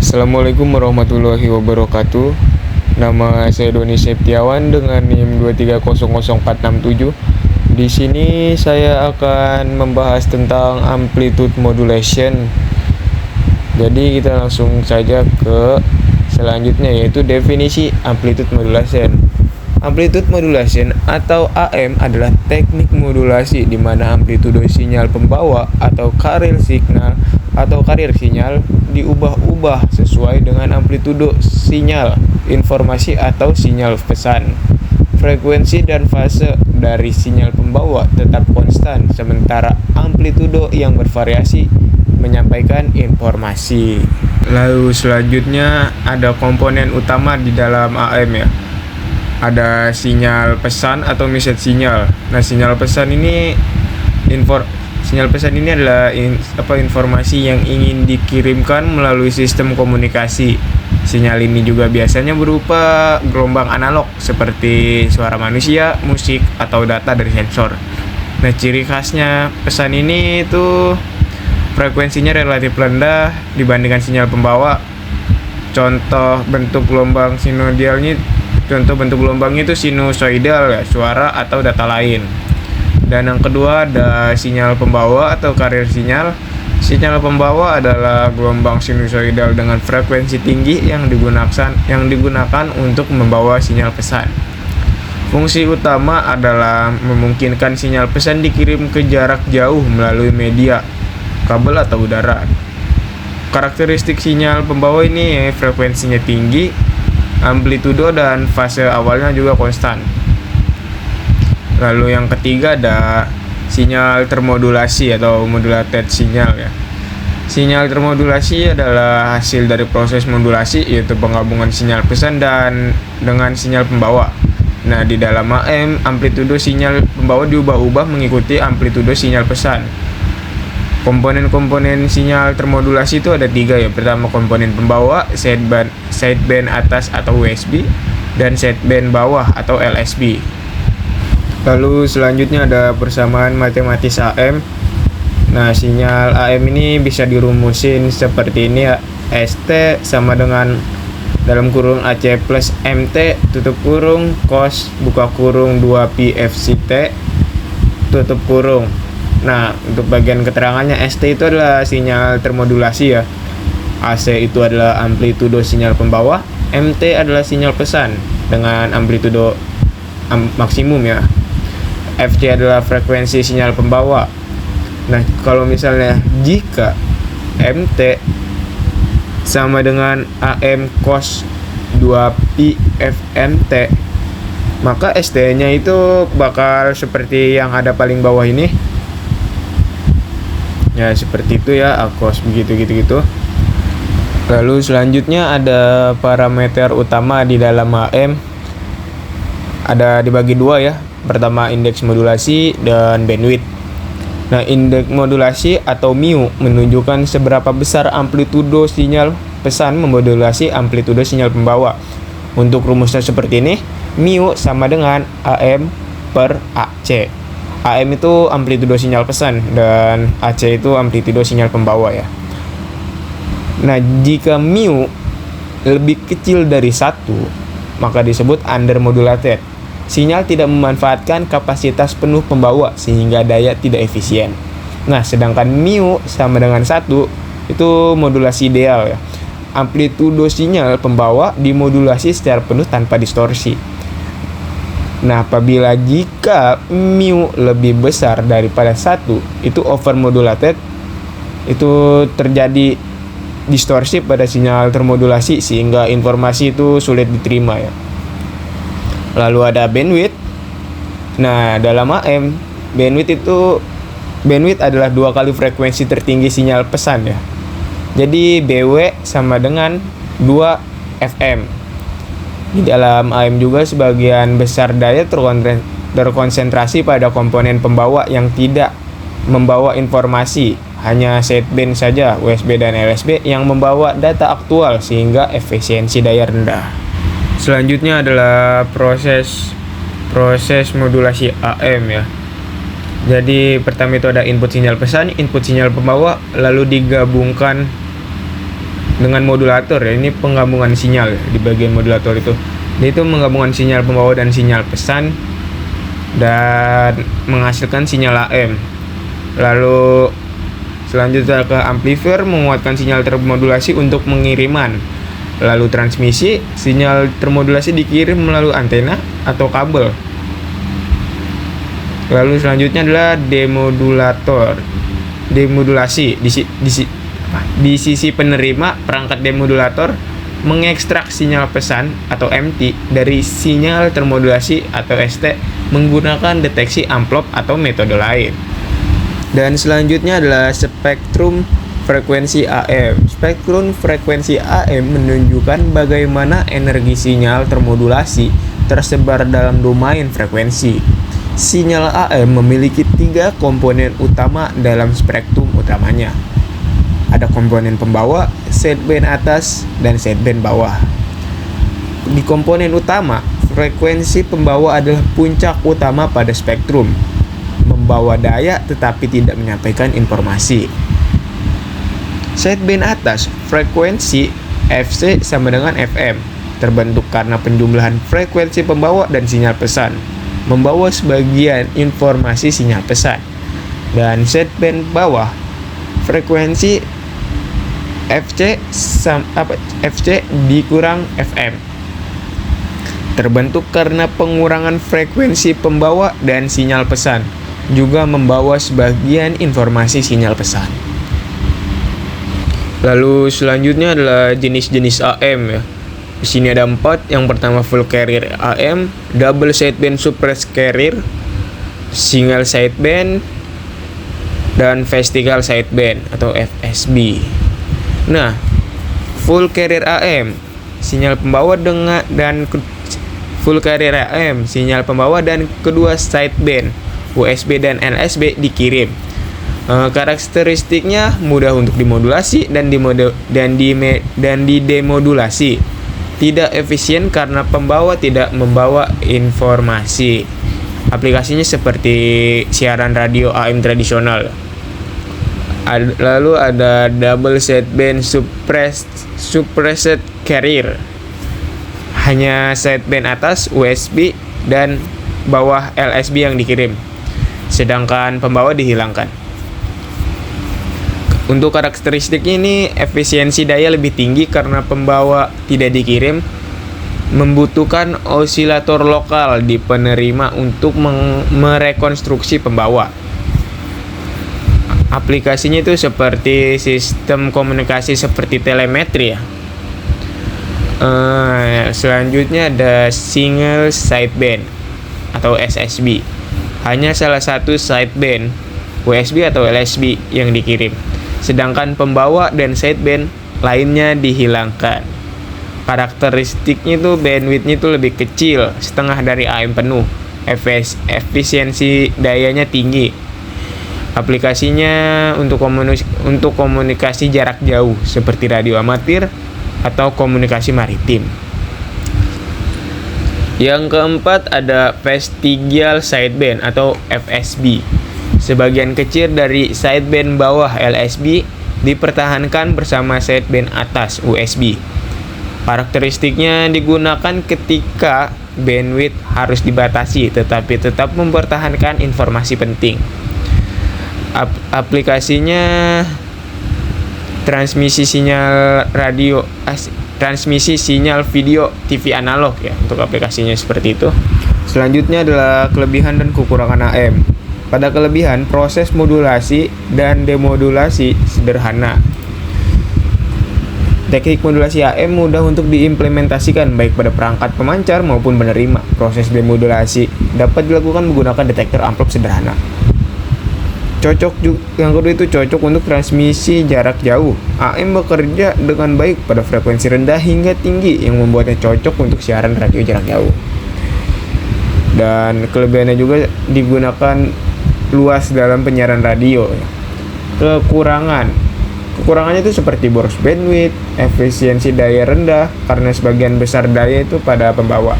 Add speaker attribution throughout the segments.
Speaker 1: Assalamualaikum warahmatullahi wabarakatuh. Nama saya Doni Septiawan dengan NIM 2300467. Di sini saya akan membahas tentang amplitude modulation. Jadi kita langsung saja ke selanjutnya, yaitu definisi amplitude modulation. Amplitude modulation atau AM adalah teknik modulasi di mana amplitudo sinyal pembawa atau carrier sinyal diubah-ubah sesuai dengan amplitudo sinyal informasi atau sinyal pesan. Frekuensi dan fase dari sinyal pembawa tetap konstan, sementara amplitudo yang bervariasi menyampaikan informasi. Lalu selanjutnya ada komponen utama di dalam AM ya. Ada sinyal pesan atau message sinyal. Nah, sinyal pesan ini adalah informasi yang ingin dikirimkan melalui sistem komunikasi. Sinyal ini juga biasanya berupa gelombang analog seperti suara manusia, musik, atau data dari sensor. Nah, ciri khasnya pesan ini itu frekuensinya relatif rendah dibandingkan sinyal pembawa. Contoh bentuk gelombangnya itu sinusoidal ya, suara atau data lain. Dan yang kedua ada sinyal pembawa atau carrier sinyal. Sinyal pembawa adalah gelombang sinusoidal dengan frekuensi tinggi yang digunakan untuk membawa sinyal pesan. Fungsi utama adalah memungkinkan sinyal pesan dikirim ke jarak jauh melalui media, kabel atau udara. Karakteristik sinyal pembawa ini frekuensinya tinggi, amplitudo dan fase awalnya juga konstan. Lalu yang ketiga ada sinyal termodulasi atau modulated sinyal ya. Sinyal termodulasi adalah hasil dari proses modulasi, yaitu penggabungan sinyal pesan dengan sinyal pembawa. Nah, di dalam AM, amplitudo sinyal pembawa diubah-ubah mengikuti amplitudo sinyal pesan. Komponen-komponen sinyal termodulasi itu ada 3 ya. Pertama, komponen pembawa, sideband atas atau USB, dan sideband bawah atau LSB. Lalu selanjutnya ada persamaan matematis AM. Nah, sinyal AM ini bisa dirumusin seperti ini ya. ST sama dengan dalam kurung AC plus MT tutup kurung cos buka kurung 2pi FCT tutup kurung. Nah, untuk bagian keterangannya, ST itu adalah sinyal termodulasi ya. AC itu adalah amplitudo sinyal pembawa, MT adalah sinyal pesan dengan amplitudo maksimum ya. FC adalah frekuensi sinyal pembawa. Nah, kalau misalnya jika MT sama dengan AM cos 2pi FMT, maka ST-nya itu bakal seperti yang ada paling bawah ini. Ya, seperti itu ya, cos begitu. Lalu selanjutnya ada parameter utama di dalam AM. Ada dibagi 2 ya. Pertama, indeks modulasi dan bandwidth. Nah, indeks modulasi atau mu menunjukkan seberapa besar amplitudo sinyal pesan memodulasi amplitudo sinyal pembawa. Untuk rumusnya seperti ini, mu sama dengan AM per AC. AM itu amplitudo sinyal pesan dan AC itu amplitudo sinyal pembawa ya. Nah, jika mu lebih kecil dari 1, maka disebut undermodulated. Sinyal tidak memanfaatkan kapasitas penuh pembawa sehingga daya tidak efisien. Nah, sedangkan mu sama dengan 1 itu modulasi ideal ya. Amplitudo sinyal pembawa dimodulasi secara penuh tanpa distorsi. Nah, apabila jika mu lebih besar daripada 1, itu overmodulated, itu terjadi distorsi pada sinyal termodulasi sehingga informasi itu sulit diterima ya. Lalu ada bandwidth. Nah, dalam AM, bandwidth adalah 2 kali frekuensi tertinggi sinyal pesan ya. Jadi BW sama dengan 2 FM. Di dalam AM juga sebagian besar daya terkonsentrasi pada komponen pembawa yang tidak membawa informasi. Hanya sideband saja, USB dan LSB yang membawa data aktual sehingga efisiensi daya rendah. Selanjutnya adalah proses modulasi AM ya. Jadi pertama itu ada input sinyal pesan, input sinyal pembawa, lalu digabungkan dengan modulator ya. Ini penggabungan sinyal di bagian modulator itu. Dia itu menggabungkan sinyal pembawa dan sinyal pesan dan menghasilkan sinyal AM. Lalu selanjutnya ke amplifier menguatkan sinyal termodulasi untuk pengiriman. Lalu transmisi, sinyal termodulasi dikirim melalui antena atau kabel. Lalu selanjutnya adalah demodulator. Demodulasi di sisi penerima, perangkat demodulator mengekstrak sinyal pesan atau MT dari sinyal termodulasi atau ST menggunakan deteksi amplop atau metode lain. Dan selanjutnya adalah spektrum frekuensi AM. Spektrum frekuensi AM menunjukkan bagaimana energi sinyal termodulasi tersebar dalam domain frekuensi. Sinyal AM memiliki 3 komponen utama dalam spektrum utamanya. Ada komponen pembawa, sideband atas, dan sideband bawah. Di komponen utama, frekuensi pembawa adalah puncak utama pada spektrum, membawa daya tetapi tidak menyampaikan informasi. Sideband atas, frekuensi FC sama dengan FM, terbentuk karena penjumlahan frekuensi pembawa dan sinyal pesan, membawa sebagian informasi sinyal pesan. Dan sideband bawah, frekuensi FC dikurang FM, terbentuk karena pengurangan frekuensi pembawa dan sinyal pesan, juga membawa sebagian informasi sinyal pesan. Lalu selanjutnya adalah jenis-jenis AM ya. Di sini ada 4. Yang pertama full carrier AM, double sideband suppressed carrier, single sideband, dan vertical sideband atau FSB. Nah, full carrier AM, sinyal pembawa sinyal pembawa dan kedua sideband USB dan LSB dikirim. Karakteristiknya mudah untuk dimodulasi dan didemodulasi. Tidak efisien karena pembawa tidak membawa informasi. Aplikasinya seperti siaran radio AM tradisional. Lalu ada double sideband suppressed carrier. Hanya sideband atas USB dan bawah LSB yang dikirim, sedangkan pembawa dihilangkan. Untuk karakteristiknya ini efisiensi daya lebih tinggi karena pembawa tidak dikirim, membutuhkan osilator lokal di penerima untuk merekonstruksi pembawa. Aplikasinya itu seperti sistem komunikasi seperti telemetri ya. Selanjutnya ada single sideband atau SSB. Hanya salah satu sideband USB atau LSB yang dikirim, sedangkan pembawa dan sideband lainnya dihilangkan. Karakteristiknya itu bandwidthnya itu lebih kecil, setengah dari AM penuh. Efisiensi dayanya tinggi. Aplikasinya untuk komunikasi jarak jauh seperti radio amatir atau komunikasi maritim. Yang keempat ada vestigial sideband atau FSB. Sebagian kecil dari sideband bawah LSB dipertahankan bersama sideband atas USB. Karakteristiknya digunakan ketika bandwidth harus dibatasi tetapi tetap mempertahankan informasi penting. Aplikasinya transmisi sinyal radio, transmisi sinyal video TV analog ya, untuk aplikasinya seperti itu. Selanjutnya adalah kelebihan dan kekurangan AM. Pada kelebihan, proses modulasi dan demodulasi sederhana. Teknik modulasi AM mudah untuk diimplementasikan baik pada perangkat pemancar maupun penerima. Proses demodulasi dapat dilakukan menggunakan detektor amplop sederhana. Yang kedua itu cocok untuk transmisi jarak jauh. AM bekerja dengan baik pada frekuensi rendah hingga tinggi yang membuatnya cocok untuk siaran radio jarak jauh. Dan kelebihannya juga digunakan luas dalam penyiaran radio. Kekurangannya itu seperti boros bandwidth, efisiensi daya rendah karena sebagian besar daya itu pada pembawa,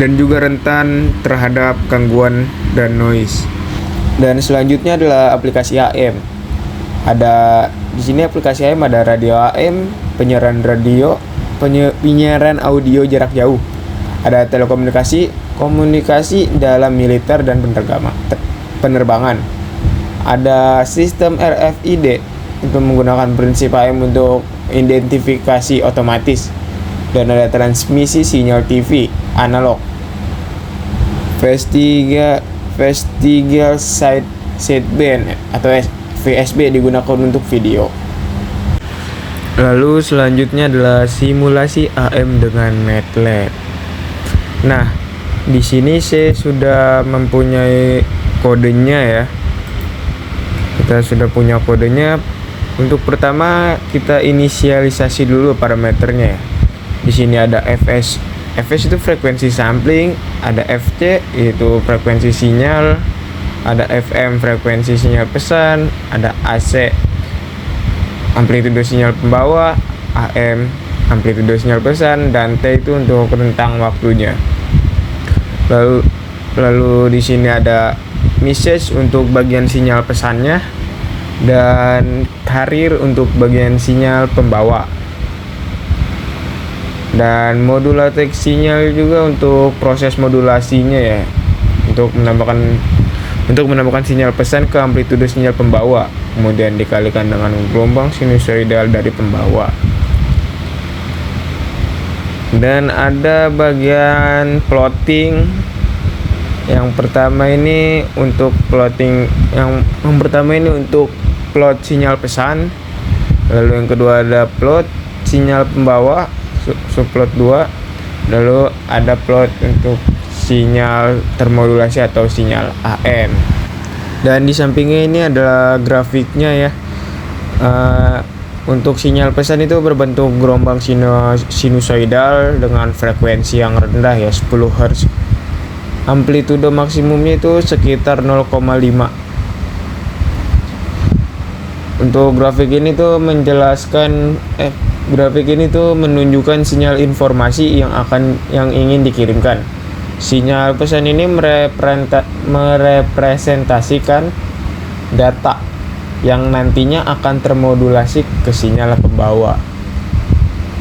Speaker 1: dan juga rentan terhadap gangguan dan noise. Dan selanjutnya adalah aplikasi AM. Di sini aplikasi AM ada radio AM, penyiaran radio, penyiaran audio jarak jauh. Ada telekomunikasi, komunikasi dalam militer dan penerbangan. Ada sistem RFID untuk menggunakan prinsip AM untuk identifikasi otomatis, dan ada transmisi sinyal TV analog. Vestigial sideband atau VSB digunakan untuk video. Lalu selanjutnya adalah simulasi AM dengan MATLAB. Nah, di sini saya sudah mempunyai kodenya ya. Kita sudah punya kodenya. Untuk pertama kita inisialisasi dulu parameternya ya. Di sini ada FS. FS itu frekuensi sampling, ada FC itu frekuensi sinyal, ada FM frekuensi sinyal pesan, ada AC amplitudo sinyal pembawa, AM amplitudo sinyal pesan, dan T itu untuk rentang waktunya. Lalu di sini ada message untuk bagian sinyal pesannya, dan carrier untuk bagian sinyal pembawa, dan modulator sinyal juga untuk proses modulasinya ya, untuk menambahkan sinyal pesan ke amplitudo sinyal pembawa, kemudian dikalikan dengan gelombang sinusoidal dari pembawa. Dan ada bagian plotting. Yang pertama ini untuk plot sinyal pesan. Lalu yang kedua ada plot sinyal pembawa, subplot 2. Lalu ada plot untuk sinyal termodulasi atau sinyal AM. Dan di sampingnya ini adalah grafiknya ya. Untuk sinyal pesan itu berbentuk gelombang sinusoidal dengan frekuensi yang rendah ya, 10 Hz. Amplitudo maksimumnya itu sekitar 0,5. Untuk grafik ini tuh menunjukkan sinyal informasi yang ingin dikirimkan. Sinyal pesan ini merepresentasikan data yang nantinya akan termodulasi ke sinyal pembawa.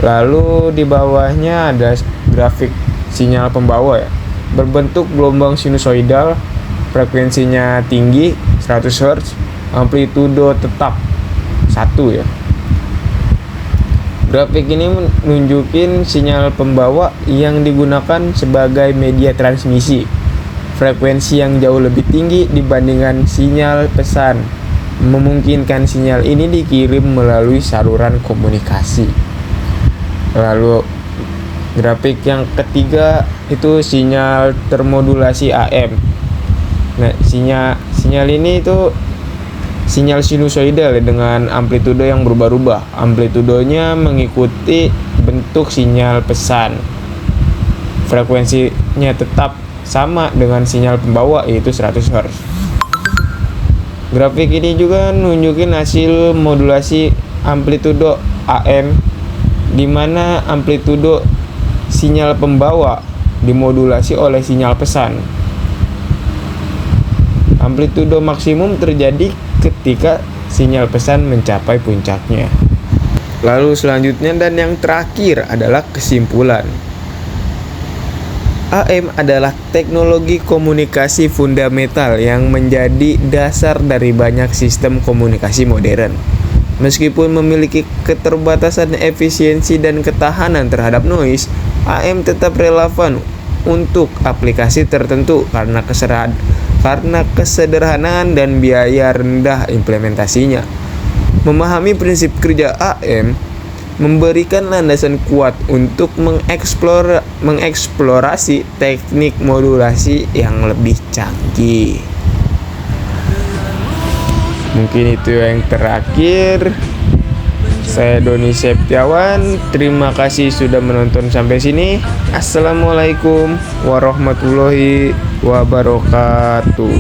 Speaker 1: Lalu di bawahnya ada grafik sinyal pembawa ya. Berbentuk gelombang sinusoidal, frekuensinya tinggi 100 Hz, amplitudo tetap 1 ya. Grafik ini menunjukin sinyal pembawa yang digunakan sebagai media transmisi. Frekuensi yang jauh lebih tinggi dibandingkan sinyal pesan, memungkinkan sinyal ini dikirim melalui saluran komunikasi. Lalu grafik yang ketiga itu sinyal termodulasi AM. Nah, sinyal ini itu sinyal sinusoidal dengan amplitudo yang berubah-ubah. Amplitudonya mengikuti bentuk sinyal pesan. Frekuensinya tetap sama dengan sinyal pembawa, yaitu 100 Hz. Grafik ini juga nunjukin hasil modulasi amplitudo AM, di mana amplitudo sinyal pembawa dimodulasi oleh sinyal pesan. Amplitudo maksimum terjadi ketika sinyal pesan mencapai puncaknya. Lalu selanjutnya dan yang terakhir adalah kesimpulan. AM adalah teknologi komunikasi fundamental yang menjadi dasar dari banyak sistem komunikasi modern. Meskipun memiliki keterbatasan efisiensi dan ketahanan terhadap noise, AM tetap relevan untuk aplikasi tertentu karena kesederhanaan dan biaya rendah implementasinya. Memahami prinsip kerja AM memberikan landasan kuat untuk mengeksplorasi teknik modulasi yang lebih canggih. Mungkin itu yang terakhir. Saya Doni Septiawan. Terima kasih sudah menonton sampai sini. Assalamualaikum warahmatullahi wabarakatuh.